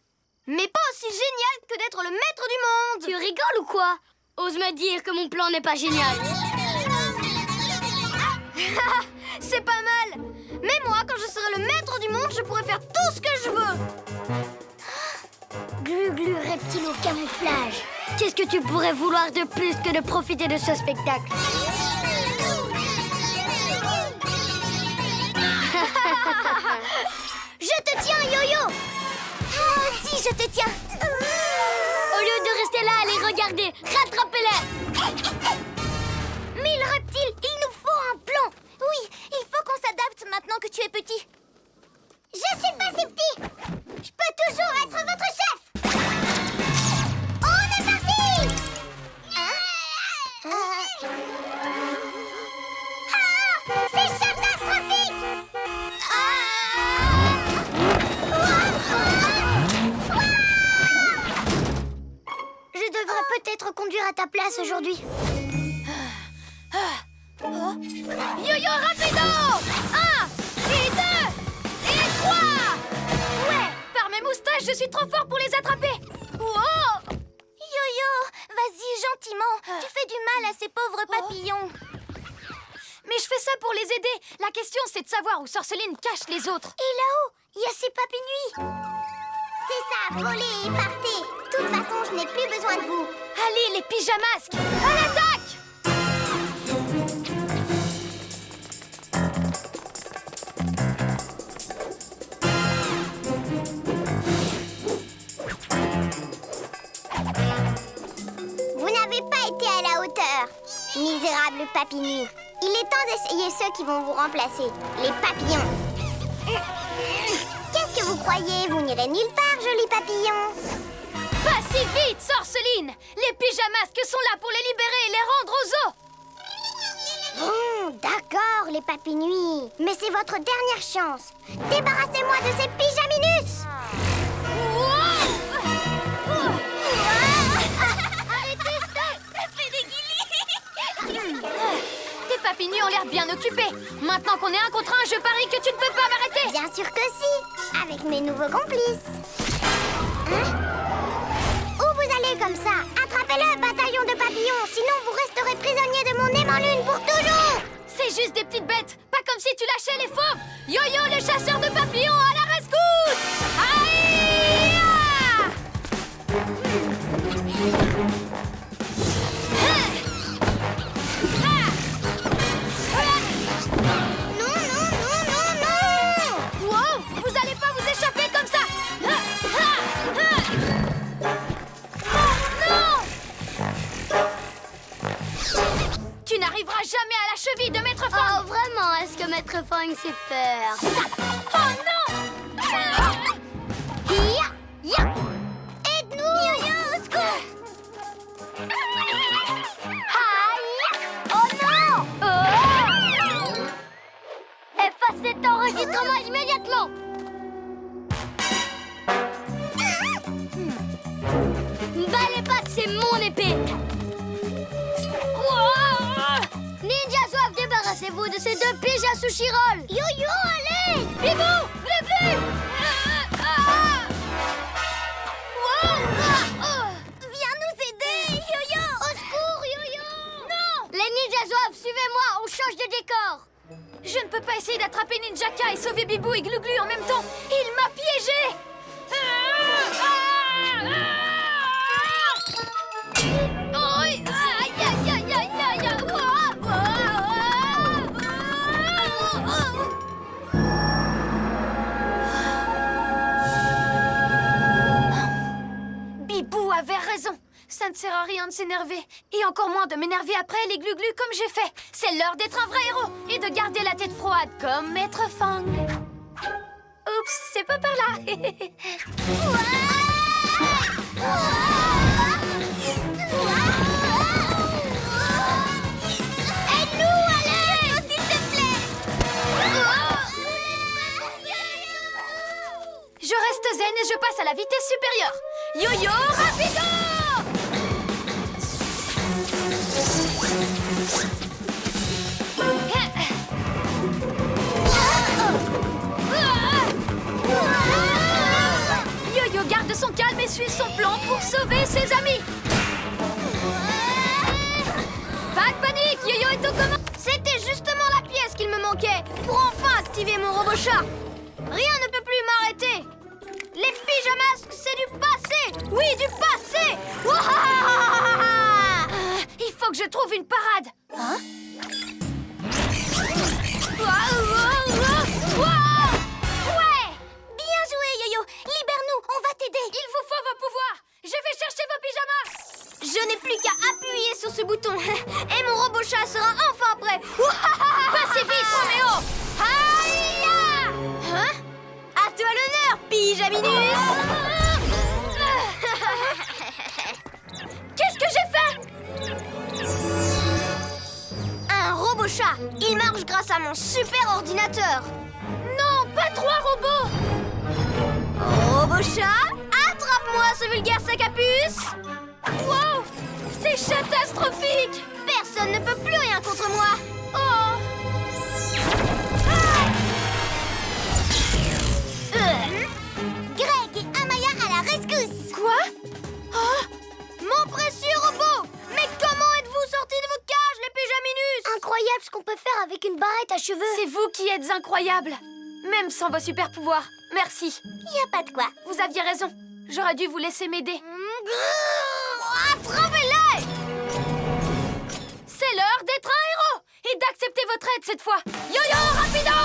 Mais pas aussi génial que d'être le maître du monde! Tu rigoles ou quoi? Ose me dire que mon plan n'est pas génial! C'est pas mal! Mais moi, quand je serai le maître du monde, je pourrai faire tout ce que je veux! Glu-glu reptile au camouflage! Qu'est-ce que tu pourrais vouloir de plus que de profiter de ce spectacle? Je te tiens, Yo-Yo! Moi aussi, je te tiens! Au lieu de rester là à les regarder, rattrapez-les! Mille reptiles, il nous faut un plan! Oui, il faut qu'on s'adapte maintenant que tu es petit. Je suis pas si petit! Je peux toujours être votre chef! On est parti! C'est catastrophique! Je devrais peut-être conduire à ta place aujourd'hui. Yo-yo rapido! 1 et 2 et 3! Ouais, par mes moustaches, je suis trop fort pour les attraper! Wow! Yo-Yo, vas-y gentiment. Tu fais du mal à ces pauvres papillons. Mais je fais ça pour les aider. La question, c'est de savoir où Sorceline cache les autres. Et là-haut, il y a ces papis-nuits. C'est ça, volez et partez. De toute façon, je n'ai plus besoin de vous. Allez, les pyjamasques! À l'attaque! Vous n'avez pas été à la hauteur, misérable papy-nuit. Il est temps d'essayer ceux qui vont vous remplacer, les papillons. Qu'est-ce que vous croyez? Vous n'irez nulle part, jolis papillons. Pas si vite, Sorceline! Les pyjamasques sont là pour les libérer et les rendre aux eaux! Bon, d'accord, les papy-nuits. Mais c'est votre dernière chance. Débarrassez-moi de ces pyjaminus. Arrêtez, stop! Ça fait des guillis. Tes papinus ont l'air bien occupés. Maintenant qu'on est un contre un, je parie que tu ne peux pas m'arrêter. Bien sûr que si, avec mes nouveaux complices. Hein? Où vous allez comme ça? Attrapez-le, bataillon de papillons, sinon vous resterez prisonnier de mon aimant lune pour toujours. C'est juste des petites bêtes, pas comme si tu lâchais les fauves. Yo-yo, le chasseur de papillons, à la rescousse! Aïe! Non, non, non, non, non. Wow, vous allez pas vous échapper comme ça! Non! Tu n'arriveras jamais à la cheville de Maître Fang! Oh, vraiment, est-ce que Maître Fang sait faire ça? Oh non! Ya, ya. Aide-nous! Yo-yo, au secours! Aïe! Oh non! Efface cet enregistrement immédiatement! M'ballez pas que c'est mon épée! Ninja Soif, débarrassez-vous de ces deux piges à sushi roll! Yo-yo, allez! Bibou! Bleu! Viens nous aider, Yo-Yo! Au secours, Yo-Yo! Non! Les Ninja Soif, suivez-moi, on change de décor! Je ne peux pas essayer d'attraper Ninjaka et sauver Bibou et Glu-Glu en même temps. Il m'a piégé. Aïe, aïe, aïe, aïe, aïe. Bibou avait raison. Ça ne sert à rien de s'énerver. Et encore moins de m'énerver après les Glu-Glu comme j'ai fait. C'est l'heure d'être un vrai héros et de garder la tête froide comme Maître Fang. Oups, c'est pas par là. Aide-nous, allez! S'il te plaît! Je reste zen et je passe à la vitesse supérieure. Yo-yo, rapido! Yo-yo garde son calme et suit son plan pour sauver ses amis. Pas de panique, Yo-yo est aux commandes. C'était justement la pièce qu'il me manquait pour enfin activer mon robot chat. Rien ne peut plus m'arrêter. Les pyjamasques, c'est du passé. Oui, du passé. Ouah! Il faut que je trouve une parade. Hein? Ouais! Bien joué, Yo-Yo. Libère-nous, on va t'aider. Il vous faut vos pouvoirs. Je vais chercher vos pyjamas. Je n'ai plus qu'à appuyer sur ce bouton. Et mon robot chat sera enfin prêt. Pacifiste, Roméo. Aïe! Hein? À toi l'honneur, Pyjaminus. Qu'est-ce que j'ai fait? Un robot chat. Il marche grâce à mon super ordinateur. Non, pas 3 robots. Robot chat, attrape-moi ce vulgaire sac à puce. Wow! C'est catastrophique. Personne ne peut plus rien contre moi. Oh! Greg et Amaya à la rescousse. Quoi? Oh! Mon précieux robot. Mais comment êtes-vous sortis de vos cages, les Pyjaminus? Incroyable ce qu'on peut faire avec une barrette à cheveux. C'est vous qui êtes incroyable. Même sans vos super pouvoirs. Merci. Y a pas de quoi. Vous aviez raison. J'aurais dû vous laisser m'aider. Attrapez-les! C'est l'heure d'être un héros et d'accepter votre aide cette fois. Yo-yo, rapido!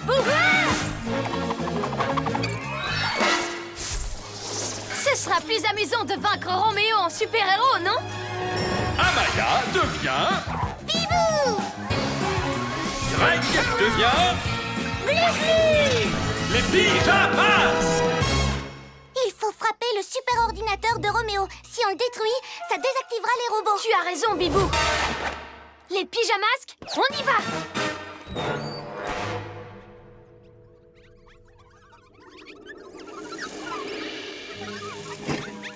Bouh-ah! Ce sera plus amusant de vaincre Roméo en super-héros, non? Amaya devient... Bibou! Greg devient... Les pyjamas! Il faut frapper le super ordinateur de Roméo. Si on le détruit, ça désactivera les robots. Tu as raison, Bibou. Les pyjamasques, on y va!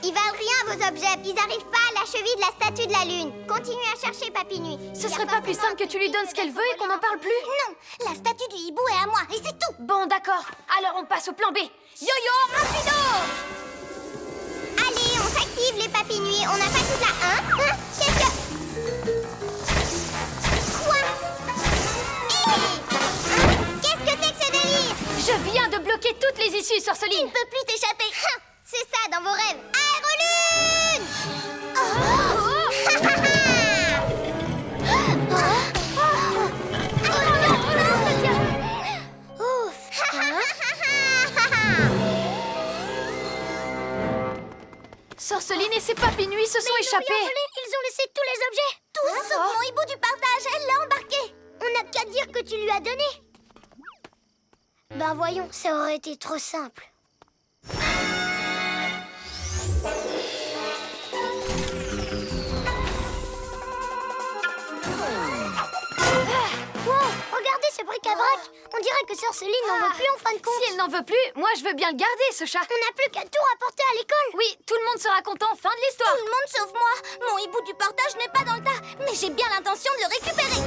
Ils valent rien, vos objets. Ils arrivent pas à la cheville de la statue de la Lune. Continuez à chercher, Papy Nuit. Ce serait pas plus simple que tu lui donnes ce qu'elle veut et qu'on n'en parle plus? Non, la statue du hibou est à moi, et c'est tout. Bon, d'accord. Alors on passe au plan B. Yo-yo, rapido! Allez, on s'active, les Papy Nuit. On n'a pas toute la... Hein? Qu'est-ce que... Quoi? Hé! Qu'est-ce que c'est que ce délire? Je viens de bloquer toutes les issues, Sorceline. Tu ne peux plus t'échapper. C'est ça dans vos rêves. Aérolune! Ouf! Sorceline et ses papy nuits se sont échappés. Ils ont laissé tous les objets. Tous sauf mon hibou du partage. Elle l'a embarqué. On n'a qu'à dire que tu lui as donné. Ben voyons, ça aurait été trop simple. Wow, regardez ce bric-à-brac. On dirait que Sœur Céline n'en veut plus en fin de compte. Si elle n'en veut plus, moi je veux bien le garder, ce chat. On n'a plus qu'à tout rapporter à l'école. Oui, tout le monde sera content, fin de l'histoire. Tout le monde sauf moi. Mon hibou du partage n'est pas dans le tas, mais j'ai bien l'intention de le récupérer.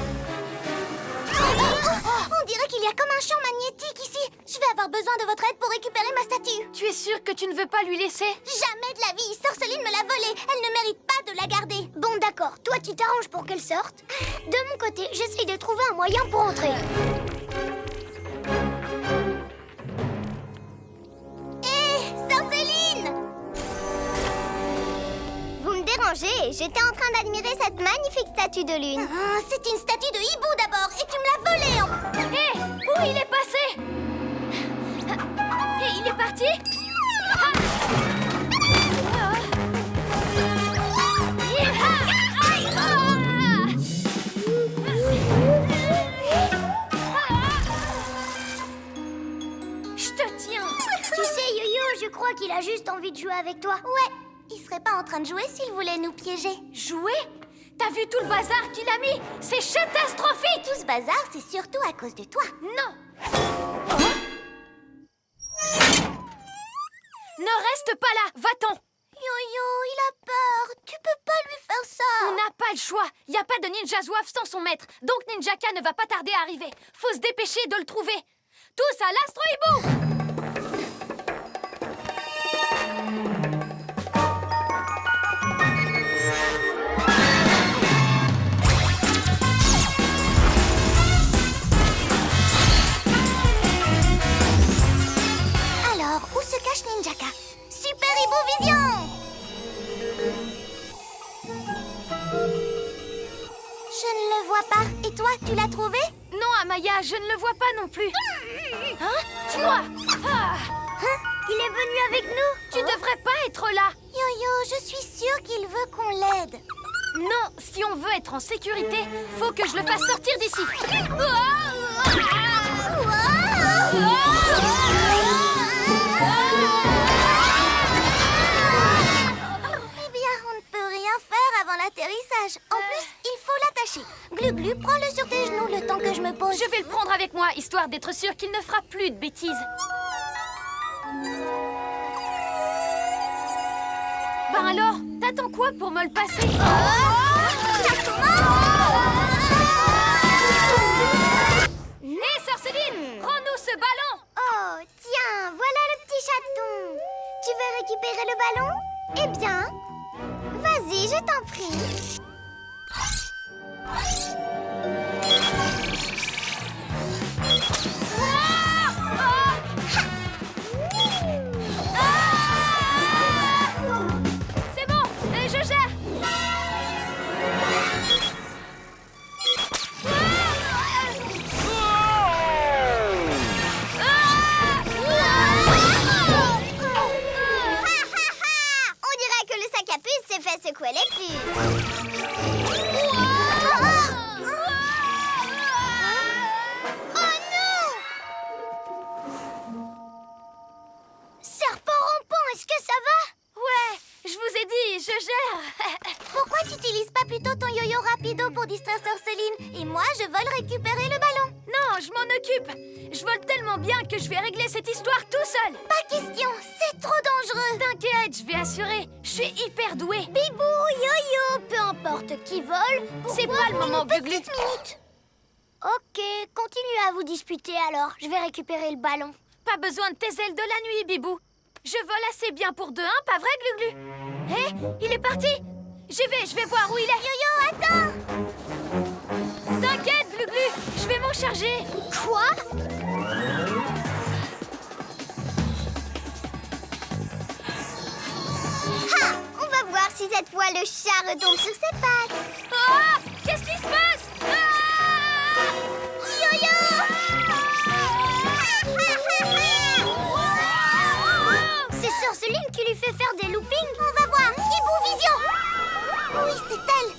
On dirait qu'il y a comme un champ magnétique ici. Je vais avoir besoin de votre aide pour récupérer ma statue. Tu es sûre que tu ne veux pas lui laisser? Jamais de la vie, Sœur Céline me l'a volée. Elle ne mérite pas de la garder. Bon, d'accord. Toi, tu t'arranges pour qu'elle sorte. De mon côté, j'essaye de trouver un moyen pour entrer. Hé, Sœur Céline! Vous me dérangez. J'étais en train d'admirer cette magnifique statue de lune. C'est une statue de hibou d'abord, et tu me l'as volée en... Hé, où il est passé? Et il est parti? Je te tiens. Tu sais, Yo-Yo, je crois qu'il a juste envie de jouer avec toi. Ouais, il serait pas en train de jouer s'il voulait nous piéger. Jouer? T'as vu tout le bazar qu'il a mis? C'est catastrophique! Tout ce bazar, c'est surtout à cause de toi. Non! Ne reste pas là, va-t'en! Yo-Yo, il a peur. Tu peux pas lui faire ça. On n'a pas le choix. Y a pas de ninja zouave sans son maître. Donc Ninjaka ne va pas tarder à arriver. Faut se dépêcher de le trouver. Tous à l'Astro Hibou! Alors, où se cache Ninjaka? vois pas. Et toi, tu l'as trouvé? Non, Amaya, je ne le vois pas non plus. Hein? Toi! Ah! Hein? Il est venu avec nous? Tu devrais pas être là. Yo-Yo, je suis sûre qu'il veut qu'on l'aide. Non, si on veut être en sécurité, faut que je le fasse sortir d'ici. Eh bien, on ne peut rien faire avant l'atterrissage. En plus, il faut l'attacher. Glu-Glu, prends-le sur tes genoux le temps que je me pose. Je vais le prendre avec moi, histoire d'être sûre qu'il ne fera plus de bêtises. Ben alors, t'attends quoi pour me le passer? Hé, Sorceline, prends-nous ce ballon! Oh, tiens, voilà le petit chaton. Tu veux récupérer le ballon? Eh bien, vas-y, je t'en prie. C'est bon, je gère! On dirait que le sac à puce s'est fait secouer les puces. Oh non! Serpent rampant, est-ce que ça va? Ouais, je vous ai dit, je gère! Pourquoi tu n'utilises pas plutôt ton yo-yo rapido pour distraire Sorceline? Et moi, je vole récupérer le ballon. Non, je m'en occupe! Je vole tellement bien que je vais régler cette histoire tout seul! Pas question, c'est trop dangereux. T'inquiète, je vais assurer! Je suis hyper douée! Bibou, yo-yo, peu importe qui vole. C'est pas le moment, Glu-Glu. Minute. Ok, continuez à vous disputer alors. Je vais récupérer le ballon. Pas besoin de tes ailes de la nuit, Bibou! Je vole assez bien pour 2-1, pas vrai, Glu-Glu? Hé, il est parti! J'y vais, je vais voir où il est! Yo-yo, attends! T'inquiète, Glu-Glu! Je vais m'en charger! Quoi? Ha! On va voir si cette fois le chat retombe sur ses pattes. Ah! Qu'est-ce qui se passe? Ah! Yo-yo! C'est Sorceline qui lui fait faire des loopings. On va voir. Hibou Vision! Oui, c'est elle.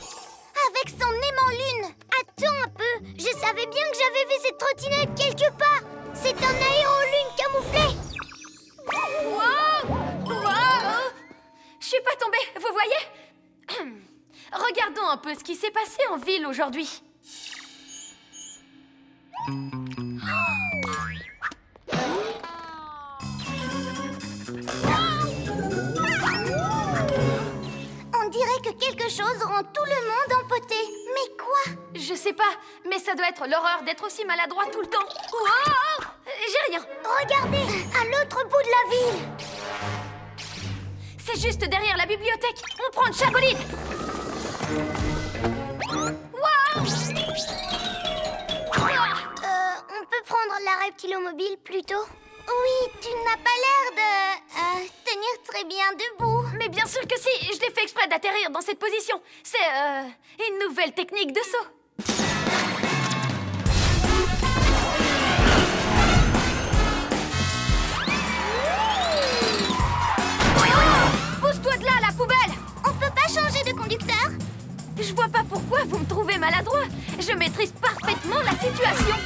Avec son aimant lune. Attends un peu. Je savais bien que j'avais vu cette trottinette quelque part. C'est un aéro-lune camouflé. Wow! Wow! Je suis pas tombée, vous voyez? Regardons un peu ce qui s'est passé en ville aujourd'hui. On dirait que quelque chose rend tout le monde empoté. Mais quoi? Je sais pas, mais ça doit être l'horreur d'être aussi maladroit tout le temps. Wow! J'ai rien. Regardez, à l'autre bout de la ville. C'est juste derrière la bibliothèque. On prend le chabolide. Wow! On peut prendre la reptilomobile plutôt? Oui, tu n'as pas l'air de tenir très bien debout. Mais bien sûr que si, je l'ai fait exprès d'atterrir dans cette position. C'est une nouvelle technique de saut. Pousse-toi de là, la poubelle! On peut pas changer de conducteur? Je vois pas pourquoi vous me trouvez maladroit. Je maîtrise parfaitement la situation.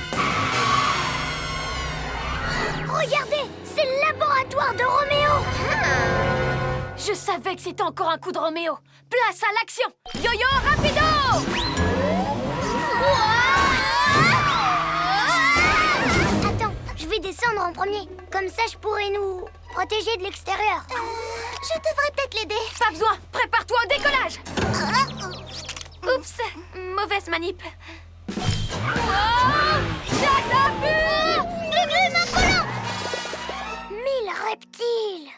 Regardez, c'est le laboratoire de Roméo. Je savais que c'était encore un coup de Roméo. Place à l'action! Yo-yo rapido! Attends, je vais descendre en premier. Comme ça, je pourrai nous protéger de l'extérieur. Je devrais peut-être l'aider. Pas besoin, prépare-toi au décollage! Oups, mauvaise manip. J'attrape! Glu-Glu, ma volante! 1000 reptiles.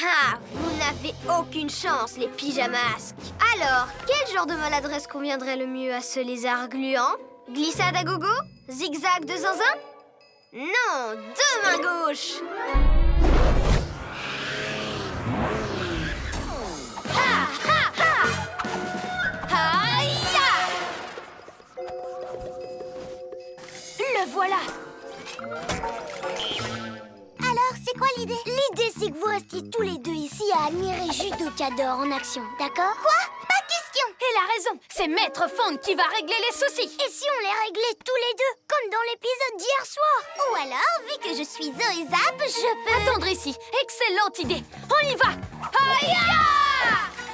Ah, vous n'avez aucune chance, les pyjamasques. Alors, quel genre de maladresse conviendrait le mieux à ce lézard gluant? Glissade à gogo? Zigzag de zinzin? Non, deux mains gauches. Cador en action, d'accord? Quoi? Pas question! Elle a raison, c'est Maître Fang qui va régler les soucis. Et si on les réglait tous les deux, comme dans l'épisode d'hier soir? Ou alors, vu que je suis Zoé Zap, je peux... Attendre ici, excellente idée. On y va. Aïe!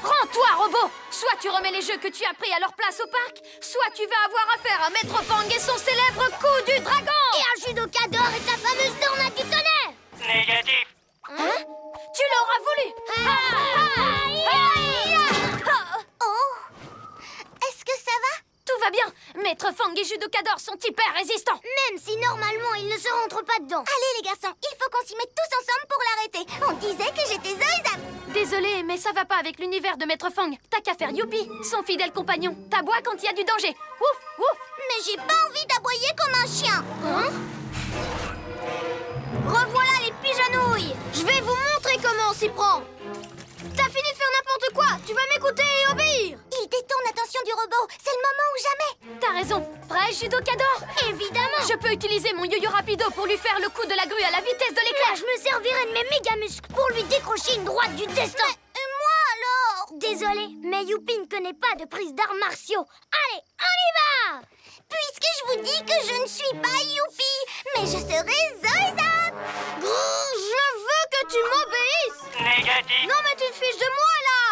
Rends-toi, robot. Soit tu remets les jeux que tu as pris à leur place au parc, soit tu vas avoir affaire à Maître Fang et son célèbre coup du dragon. Et un Judocador et sa fameuse tornade du tonnerre! Négatif. Hein? Tu l'auras voulu. Oh! Est-ce que ça va? Tout va bien. Maître Fang et Judocador sont hyper résistants. Même si normalement ils ne se rentrent pas dedans. Allez les garçons, il faut qu'on s'y mette tous ensemble pour l'arrêter. On disait que j'étais Zoé Zap. Désolée, mais ça va pas avec l'univers de Maître Fang. T'as qu'à faire Youpi, son fidèle compagnon. T'aboies quand il y a du danger. Ouf, ouf. Mais j'ai pas envie d'aboyer comme un chien. Hein? Revoilà les pigeonouilles. Je vais vous montrer comment on s'y prend. T'as fini de faire n'importe quoi. Tu vas m'écouter et obéir. Il détourne l'attention du robot. C'est le moment ou jamais. T'as raison. Prêt, Judocador? Évidemment. Je peux utiliser mon yo-yo rapido pour lui faire le coup de la grue à la vitesse de l'éclair. Là, je me servirai de mes méga muscles pour lui décrocher une droite du destin. Et moi alors? Désolée, mais Youpi ne connaît pas de prise d'arts martiaux. Allez, on y va! Puisque je vous dis que je ne suis pas Youpi, mais je serai Zoé Zap. Je veux que tu m'obéisses. Négatif. Non, mais tu te fiches de moi là.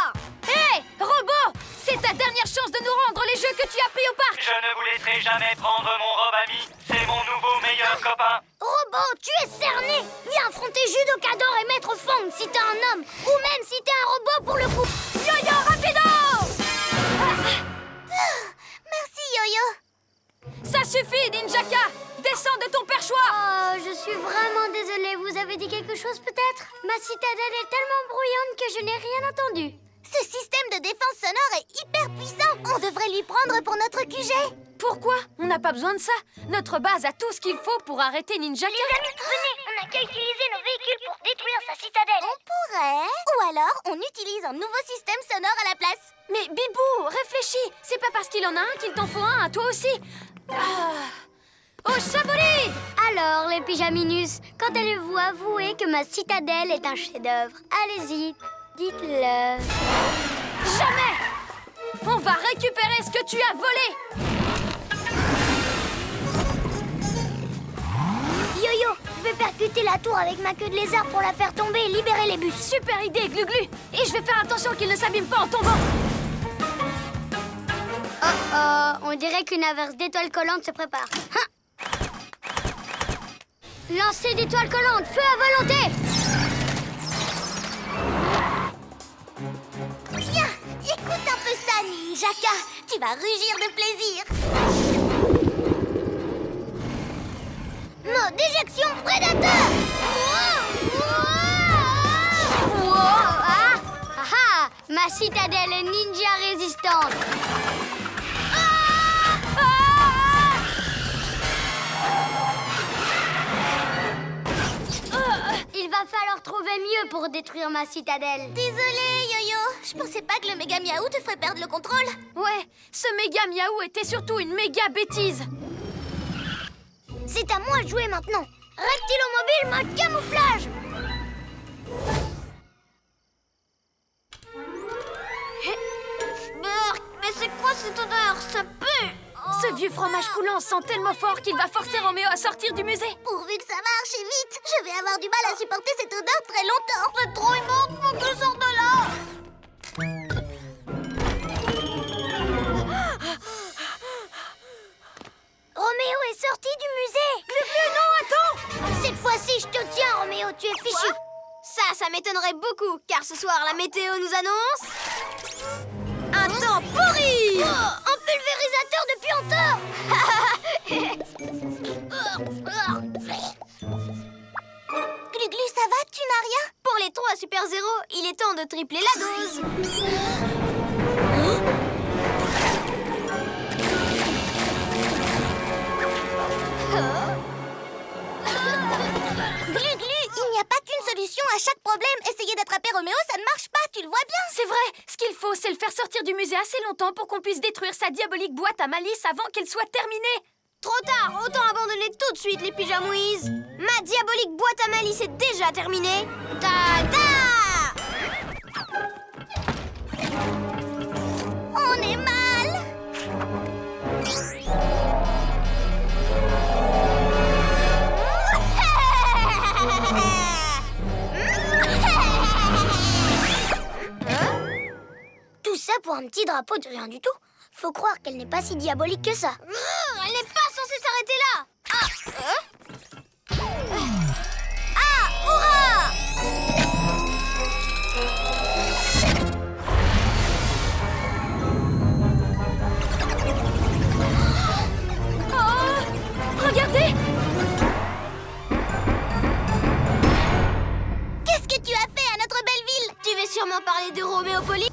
Hé, robot! C'est ta dernière chance de nous rendre les jeux que tu as pris au parc. Je ne vous laisserai jamais prendre mon Robami. C'est mon nouveau meilleur copain. Robot, tu es cerné. Viens affronter Judocador et Maître Fang si t'es un homme, ou même si t'es un robot pour le coup. Yo-yo rapido! Merci Yo-Yo. Ça suffit, Ninjaka! Descends de ton perchoir! Oh, je suis vraiment désolée. Vous avez dit quelque chose peut-être? Ma citadelle est tellement bruyante que je n'ai rien entendu. Ce système de défense sonore est hyper puissant. On devrait lui prendre pour notre QG. Pourquoi? On n'a pas besoin de ça. Notre base a tout ce qu'il faut pour arrêter Ninjaka. Les amis, venez, on n'a qu'à utiliser nos véhicules pour détruire sa citadelle. On pourrait. Ou alors, on utilise un nouveau système sonore à la place. Mais Bibou, réfléchis. C'est pas parce qu'il en a un qu'il t'en faut un à toi aussi. Oh, Chaboli! Alors, les pyjaminus, quand allez-vous avouer que ma citadelle est un chef-d'œuvre? Allez-y, dites-le. Jamais! On va récupérer ce que tu as volé! Yo-Yo, je vais percuter la tour avec ma queue de lézard pour la faire tomber et libérer les bus. Super idée, Glu-Glu! Et je vais faire attention qu'il ne s'abîme pas en tombant! On dirait qu'une averse d'étoiles collantes se prépare. Lancer d'étoiles collantes, feu à volonté! Tiens, écoute un peu ça, Ninjaka. Tu vas rugir de plaisir. Mode d'éjection prédateur! Ma citadelle est ninja résistante. Il va falloir trouver mieux pour détruire ma citadelle. Désolée, Yo-Yo. Je pensais pas que le méga miaou te ferait perdre le contrôle. Ouais, ce méga miaou était surtout une méga bêtise. C'est à moi de jouer maintenant. Reptilomobile mode camouflage. Mais c'est quoi cette odeur? Ça pue. Ce vieux fromage coulant sent tellement fort qu'il va forcer Roméo à sortir du musée. Pourvu que ça marche et vite. Je vais avoir du mal à supporter cette odeur très longtemps. C'est trop immonde, faut que je sorte de là. Roméo est sorti du musée. Non, attends. Cette fois-ci, je te tiens, Roméo, tu es fichu. Ça m'étonnerait beaucoup, car ce soir, la météo nous annonce... un temps pourri. Un pulvérisateur de puanteurs. Glu-Glu, ça va? Tu n'as rien? Pour les 3 Super Zéro, il est temps de tripler la dose. Glu-Glu, il n'y a pas qu'une solution à chaque problème. Essayer d'attraper Roméo, ça ne marche pas, tu le vois bien. C'est vrai, ce qu'il faut, c'est le faire sortir du musée assez longtemps pour qu'on puisse détruire sa diabolique boîte à malice avant qu'elle soit terminée. Trop tard, autant abandonner tout de suite les pyjamouises. Ma diabolique boîte à malice est déjà terminée. Ta-da! Pour un petit drapeau de rien du tout, faut croire qu'elle n'est pas si diabolique que ça. Elle n'est pas censée s'arrêter là. Ah, hurrah! Oh, regardez! Qu'est-ce que tu as fait à notre belle ville? Tu veux sûrement parler de Roméo Poli?